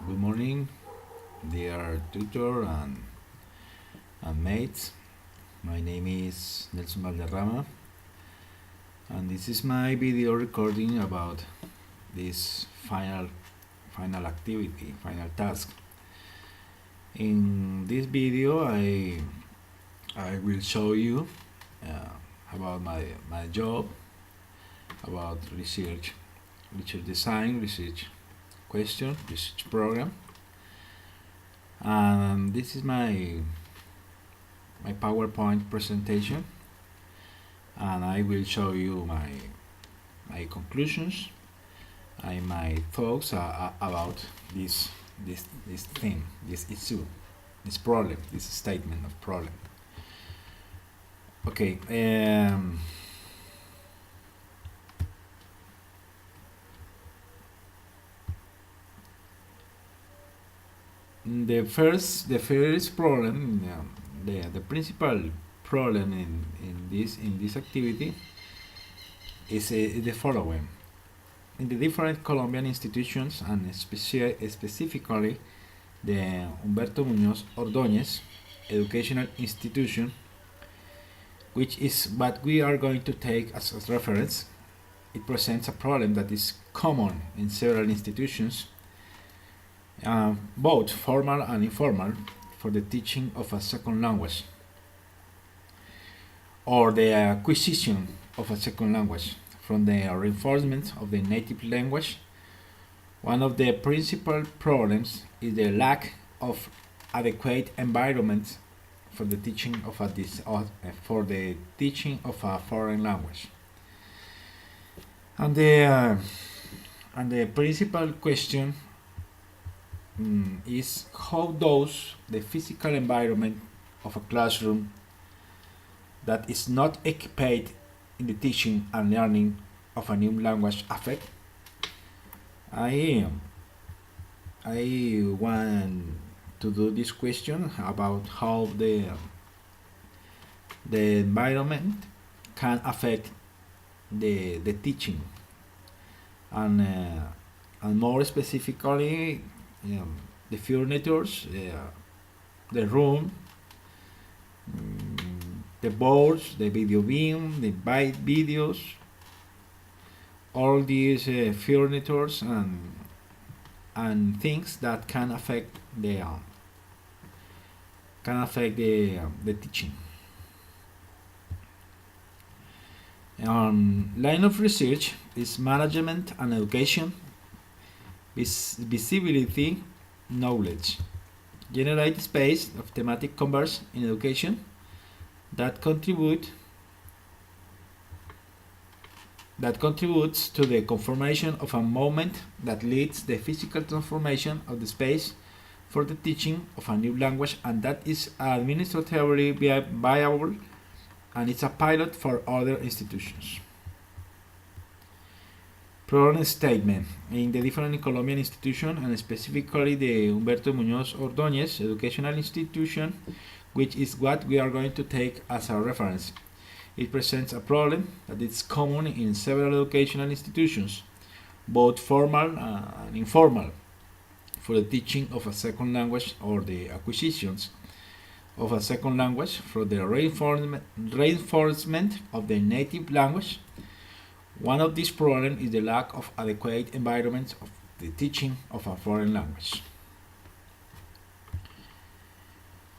Good morning, dear tutor and mates. My name is Nelson Valderrama, and this is my video recording about this final activity, final task. In this video, I will show you about my job, about research design, research question, research program. And this is my PowerPoint presentation, and I will show you my conclusions and my thoughts about this thing, this issue, this problem, this statement of problem. Okay. The first problem, the principal problem in this activity is the following. In the different Colombian institutions, and specifically the Humberto Muñoz Ordóñez Educational Institution, which is what we are going to take as reference, it presents a problem that is common in several institutions, both formal and informal, for the teaching of a second language or the acquisition of a second language from the reinforcement of the native language. One of the principal problems is the lack of adequate environment for the teaching of a foreign language. And the principal question is how does the physical environment of a classroom that is not equipped in the teaching and learning of a new language affect? I want to do this question about how the environment can affect the teaching, and more specifically, the furnitures, the room, the boards, the video beam, the byte videos, all these furnitures and things that can affect the teaching. Line of research is management and education, visibility, knowledge. Generate space of thematic converse in education that contributes to the conformation of a moment that leads the physical transformation of the space for the teaching of a new language, and that is administratively viable, and it's a pilot for other institutions. Problem statement. In the different Colombian institutions, and specifically the Humberto Muñoz Ordóñez Educational Institution, which is what we are going to take as a reference, it presents a problem that is common in several educational institutions, both formal and informal, for the teaching of a second language or the acquisitions of a second language for the reinforcement of the native language. One of these problems is the lack of adequate environments of the teaching of a foreign language.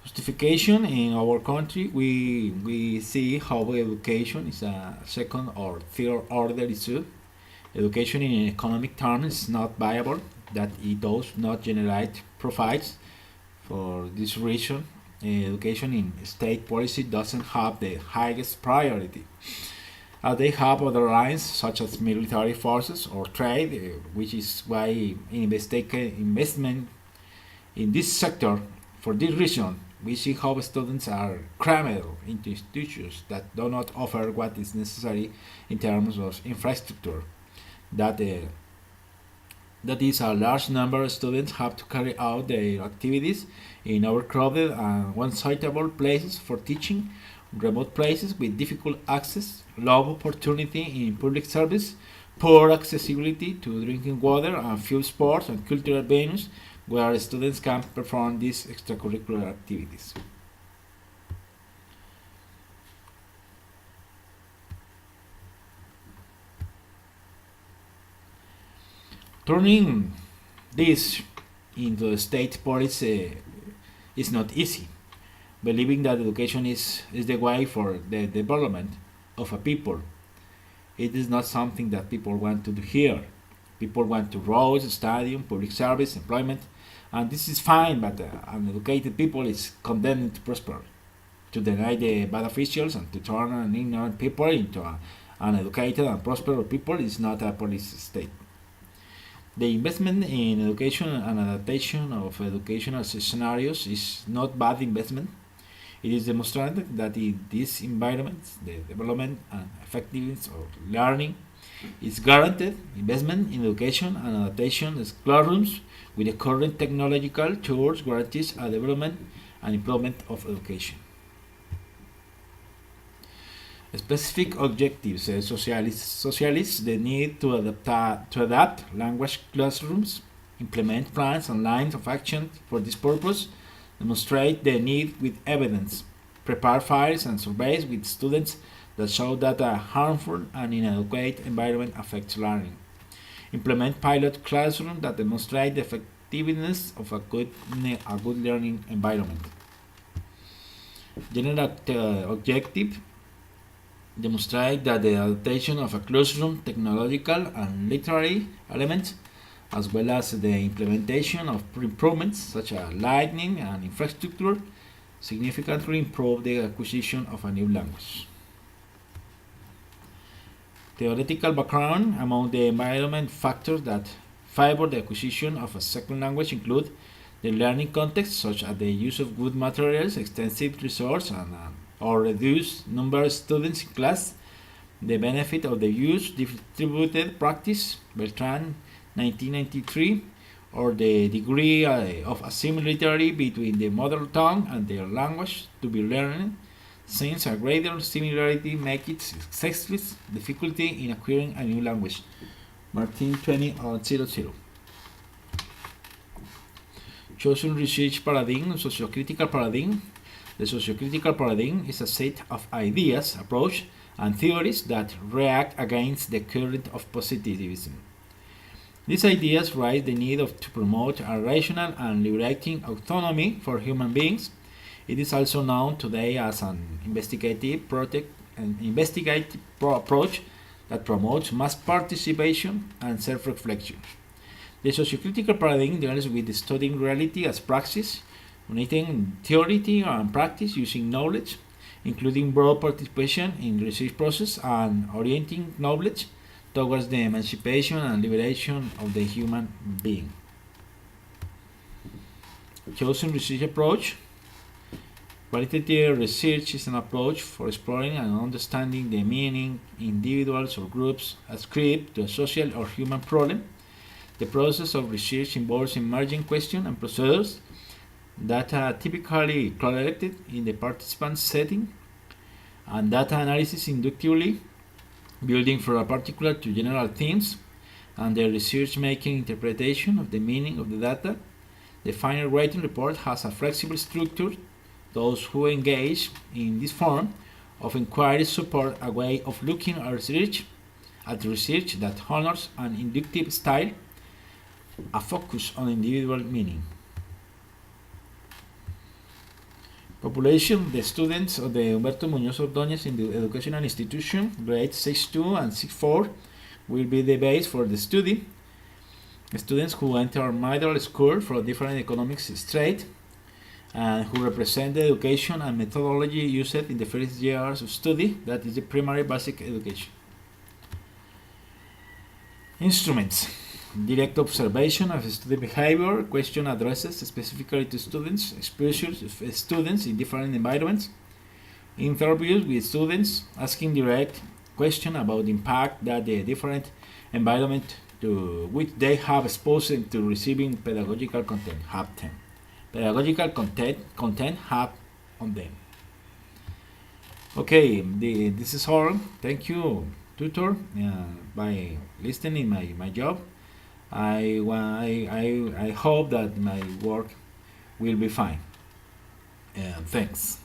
Justification. In our country, we see how education is a second or third order issue. Education in economic terms is not viable, that it does not generate profits. For this reason, education in state policy doesn't have the highest priority. They have other lines such as military forces or trade, which is why investment in this sector. For this reason, we see how students are crammed into institutions that do not offer what is necessary in terms of infrastructure. That is, a large number of students have to carry out their activities in overcrowded and unsuitable places for teaching, remote places with difficult access, low opportunity in public service, poor accessibility to drinking water and few sports and cultural venues, where students can perform these extracurricular activities. Turning this into a state policy is not easy. Believing that education is the way for the development of a people, it is not something that people want to do here. People want to roads, stadium, public service, employment, and this is fine, but uneducated people is condemned to prosper, to deny the bad officials and to turn an ignorant people into an educated and prosperous people is not a police state. The investment in education and adaptation of educational scenarios is not bad investment. It is demonstrated that in these environments, the development and effectiveness of learning is guaranteed. Investment in education and adaptation as classrooms with the current technological tools guarantees a development and improvement of education. Specific objectives: socialists the need to adapt language classrooms, implement plans and lines of action for this purpose, demonstrate the need with evidence, prepare files and surveys with students that show that a harmful and inadequate environment affects learning, implement pilot classrooms that demonstrate the effectiveness of a good learning environment. General objective: demonstrate that the adaptation of a classroom technological and literary elements, as well as the implementation of improvements such as lighting and infrastructure, significantly improve the acquisition of a new language. Theoretical background: among the environment factors that favor the acquisition of a second language include the learning context, such as the use of good materials, extensive resource, and or reduced number of students in class, the benefit of the use distributed practice, Bertrand 1993, or the degree of assimilatory between the mother tongue and their language to be learned, since a greater similarity makes it successless difficulty in acquiring a new language. Martin 2000. Chosen research paradigm, sociocritical paradigm. The sociocritical paradigm is a set of ideas, approach, and theories that react against the current of positivism. These ideas raise the need to promote a rational and liberating autonomy for human beings. It is also known today as an investigative approach that promotes mass participation and self-reflection. The sociocritical paradigm deals with studying reality as praxis, uniting theory and practice using knowledge, including broad participation in the research process and orienting knowledge towards the emancipation and liberation of the human being. Chosen research approach. Qualitative research is an approach for exploring and understanding the meaning individuals or groups ascribe to a social or human problem. The process of research involves emerging questions and procedures, data typically collected in the participant setting, and data analysis inductively, building from a particular to general themes, and the research making interpretation of the meaning of the data. The final rating report has a flexible structure. Those who engage in this form of inquiry support a way of looking at research that honors an inductive style, a focus on individual meaning. Population: the students of the Humberto Muñoz Ordóñez in the educational institution, grades 6.2 and 6.4, will be the base for the study. Students who enter middle school from different economic strates and who represent the education and methodology used in the first years of study, that is the primary basic education. Instruments: direct observation of student behavior, question addresses specifically to students, exposures of students in different environments, interviews with students, asking direct questions about the impact that the different environment to which they have exposed them to receiving pedagogical content have them. Pedagogical content have on them. Okay, this is all. Thank you, tutor, by listening my job. I hope that my work will be fine. And thanks.